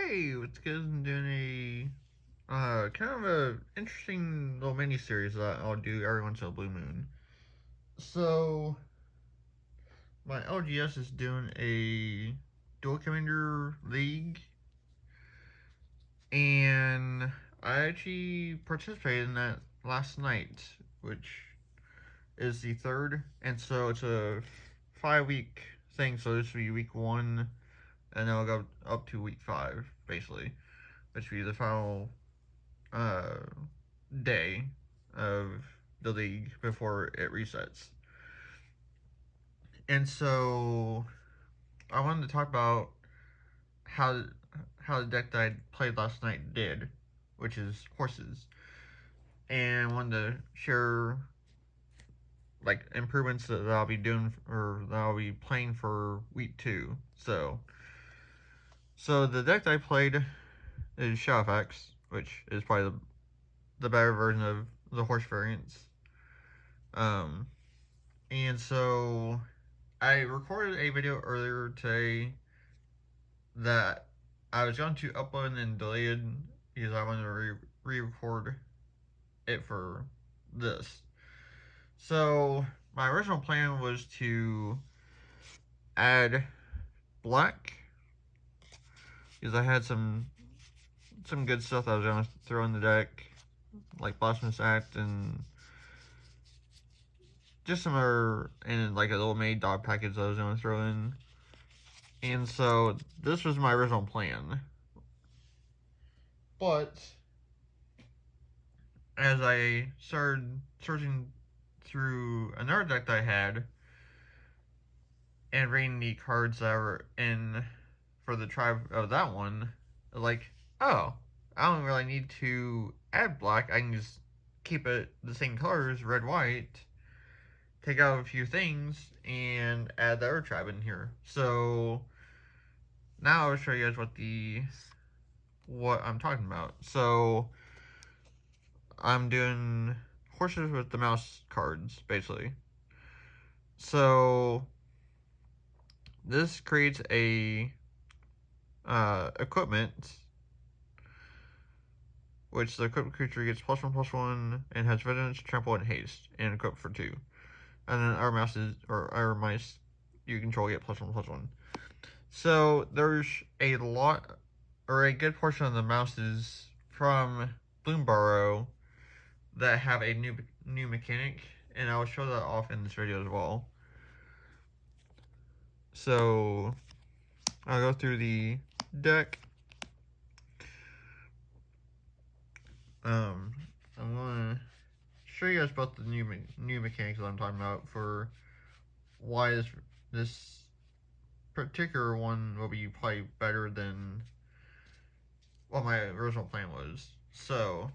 Hey, what's good? I'm doing a kind of a interesting little mini series that I'll do every once in a blue moon. So my LGS is doing a Dual Commander League, and I actually participated in that last night, which is the third, and so it's a 5 week thing. So this will be week one, and then I'll go up to week five, basically, which will be the final uh, day of the league before it resets. And so I wanted to talk about how how the deck that I played last night did, which is horses, and wanted to share like improvements that I'll be doing or that I'll be playing for week two. So the deck that I played is Shadowfax, which is probably the better version of the horse variants. Um, and so I recorded a video earlier today that I was going to upload and deleted because I wanted to re-record it for this. So my original plan was to add black because I had some good stuff that I was going to throw in the deck, like Blasphemous Act and just some other, and like a little made dog package that I was going to throw in. And so this was my original plan. But as I started searching through another deck that I had and reading the cards that were in for the tribe of that one, like, oh, I don't really need to add black. I can just keep it the same colors, red, white, take out a few things, and add the other tribe in here. So now I'll show you guys what I'm talking about. So I'm doing horses with the mouse cards, basically. So this creates a equipment, which the equipped creature gets +1/+1 and has vigilance, trample, and haste, and equipped for 2. And then our mouses or our mice you control get +1/+1. So there's a lot or a good portion of the mouses from Bloomburrow that have a new mechanic, and I'll show that off in this video as well. So I'll go through the deck. I'm gonna show you guys both the new mechanics that I'm talking about for why this particular one will be probably better than what my original plan was. So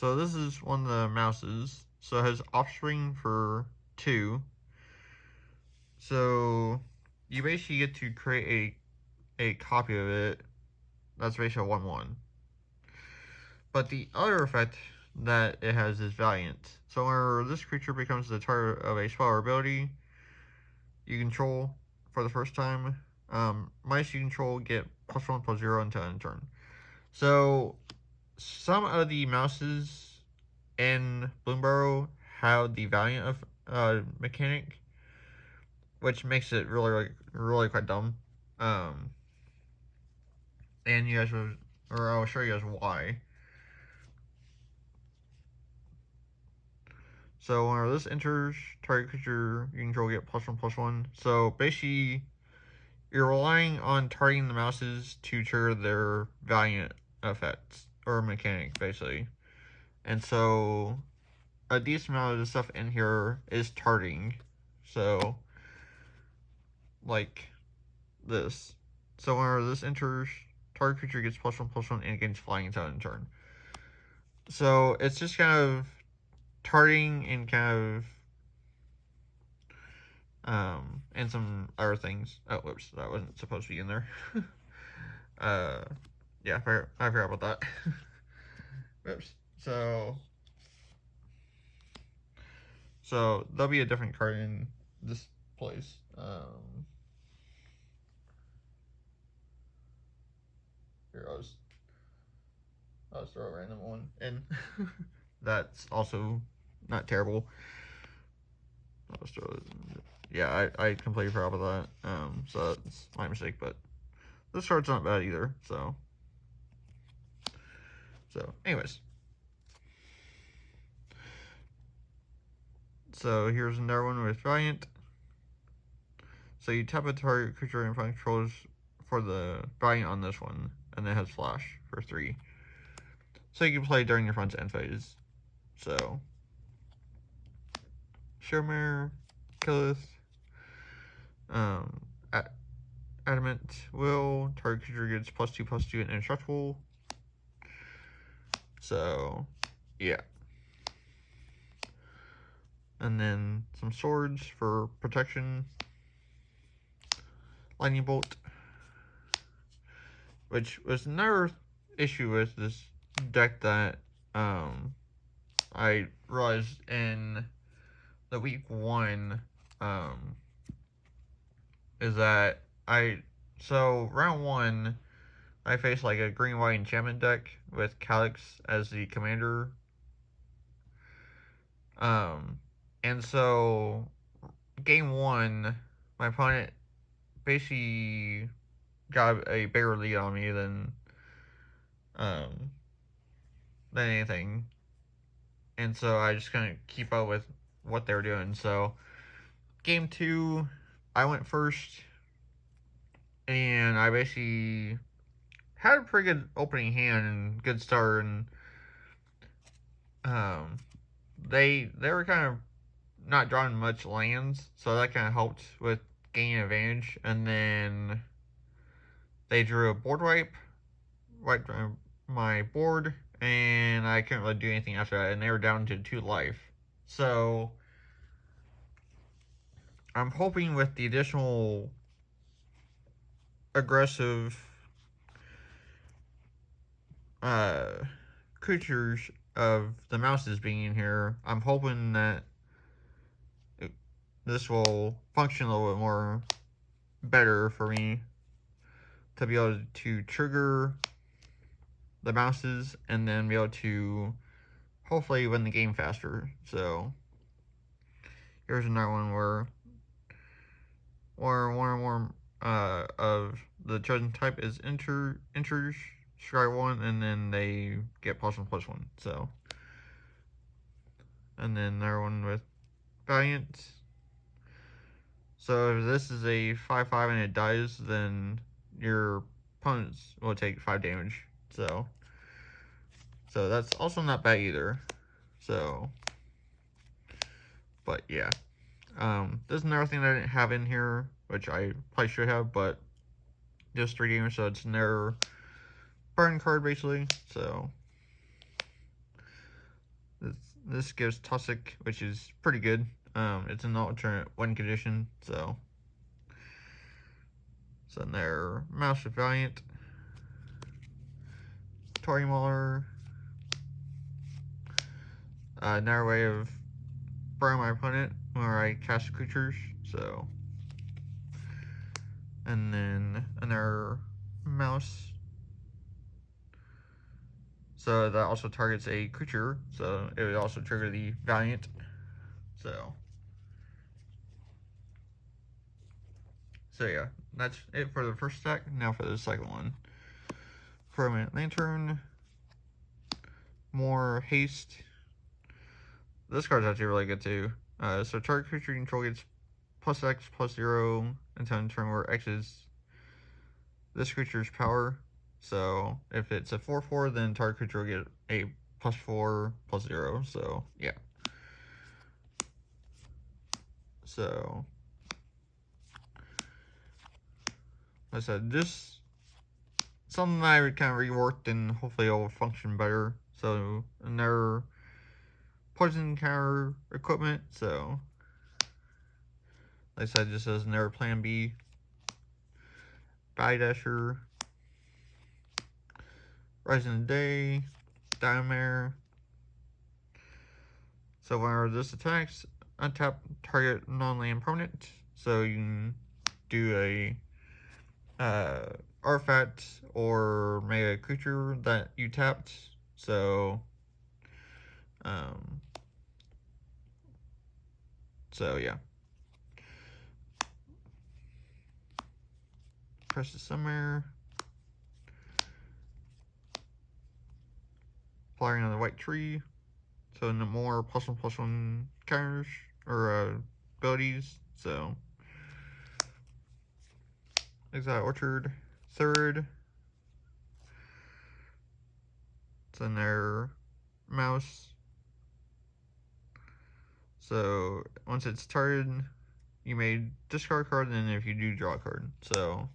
this is one of the mouses. So it has offspring for 2. So you basically get to create a copy of it that's ratio 1/1. But the other effect that it has is Valiant. So whenever this creature becomes the target of a spell or ability you control for the first time, mice you control get +1/+0 until end turn. So some of the mouses in Bloomburrow have the Valiant mechanic, which makes it really quite dumb. And you guys will, or I'll show you guys why. So whenever this enters, target creature you control get +1/+1. So basically, you're relying on targeting the mouses to trigger their Valiant effects or mechanic, basically. And so a decent amount of the stuff in here is targeting. So like this. So whenever this enters, target creature gets +1/+1 and gains flying until end turn. So it's just kind of targeting and kind of and some other things. Oh, whoops, that wasn't supposed to be in there. Yeah, I forgot about that. Whoops. So there'll be a different card in this place. I'll just throw a random one in. That's also not terrible. I'll just throw it. Yeah, I completely forgot about that. So that's my mistake, but this card's not bad either. So anyways. So here's another one with Valiant. So you tap a target creature and find controls for the Valiant on this one, and it has Flash for 3. So you can play during your front's end phase. So Showmare, Killith, Adamant Will, target creature gets +2/+2 and indestructible. So yeah. And then some swords for protection. Lightning Bolt, which was another issue with this deck that I realized in the week 1 is that round 1 I faced like a green-white enchantment deck with Calyx as the commander. And so game 1, my opponent basically got a bigger lead on me than anything. And so I just couldn't keep up with what they were doing. So game 2, I went first, and I basically had a pretty good opening hand and good start, and they were kind of not drawing much lands, so that kind of helped with gaining advantage. And then they drew a board wipe, wiped my board, and I couldn't really do anything after that, and they were down to 2 life. So I'm hoping with the additional aggressive creatures of the mouses being in here, I'm hoping that this will function a little bit more better for me to be able to trigger the mouses and then be able to hopefully win the game faster. So here's another one where one or more of the chosen type is enters scry 1, and then they get +1/+1. So, and then another one with Valiant. So if this is a 5/5 and it dies, then your opponents will take 5 damage. So that's also not bad either. So, but yeah. There's another thing that I didn't have in here, which I probably should have, but just 3 damage, so it's another burn card basically. So this gives Toxic, which is pretty good. It's an alternate win condition, so another Mouse with Valiant, Tory Mauler, another way of burning my opponent where I cast creatures. So, and then another Mouse. So that also targets a creature, so it would also trigger the Valiant. So yeah, that's it for the first stack. Now for the second one. Permanent Lantern, more haste. This card's actually really good too. So target creature you control gets +X/+0 until in turn where X is this creature's power. So if it's a 4/4, then target creature will get a +4/+0. So yeah. So like I said, this something I would kind of reworked, and hopefully it will function better. So another poison counter equipment. So like I said, just as another plan B. Dasher, Rising Day, Dynamare. So whenever this attacks, untap target non-land permanent. So you can do a artifact or mega creature that you tapped. So yeah. Press it somewhere. Applying on the white tree. So no more +1/+1 counters or abilities. So Exile Orchard, third. It's in their mouse. So once it's targeted, you may discard a card, and then if you do, draw a card. So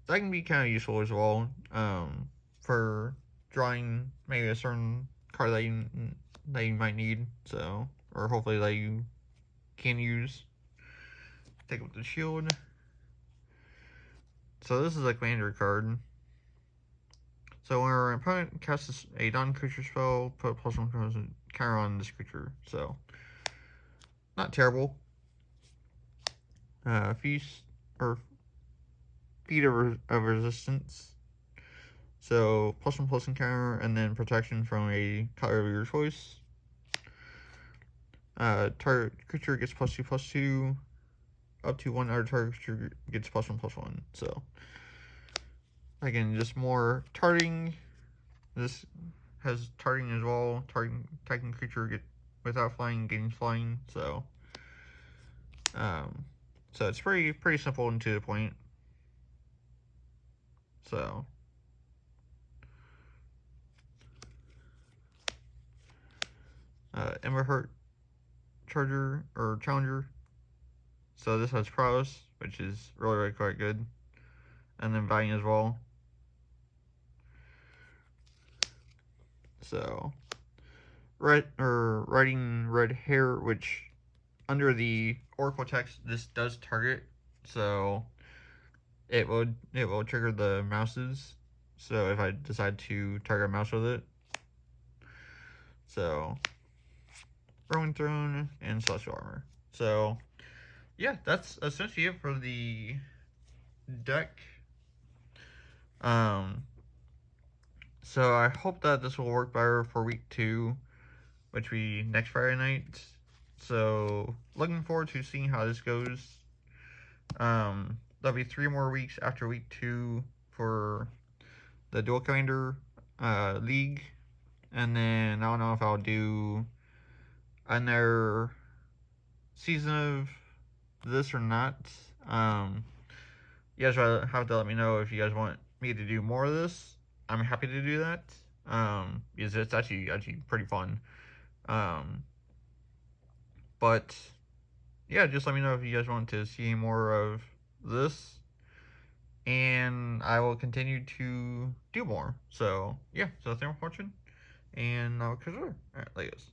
that can be kind of useful as well, for drawing maybe a certain card that you might need. So, or hopefully that you can use. Take up the shield. So this is a commander card. So when our opponent casts a non-creature spell, put +1 counter on this creature. So not terrible. Feast or Feat of Resistance. So +1/+1 counter, and then protection from a color of your choice. Target creature gets +2/+2. Up to one other target creature gets +1/+1. So again, just more targeting. This has targeting as well. Targeting creature without flying gains flying. So it's pretty simple and to the point. So Emberheart Charger or Challenger. So this has prowess, which is really quite good, and then Valiant as well. So writing red hair, which under the Oracle text this does target, so it will trigger the mouses. So if I decide to target a mouse with it, so Rolling Throne and Celestial Armor. So yeah, that's essentially it for the deck. So I hope that this will work better for week 2, which will be next Friday night. So looking forward to seeing how this goes. There'll be 3 more weeks after week 2 for the Duel Commander League, and then I don't know if I'll do another season of this or not. You guys have to let me know if you guys want me to do more of this. I'm happy to do that, because it's actually pretty fun. But yeah, just let me know if you guys want to see more of this, and I will continue to do more. So yeah, so thanks for watching, and I'll catch you later. Alright, like this.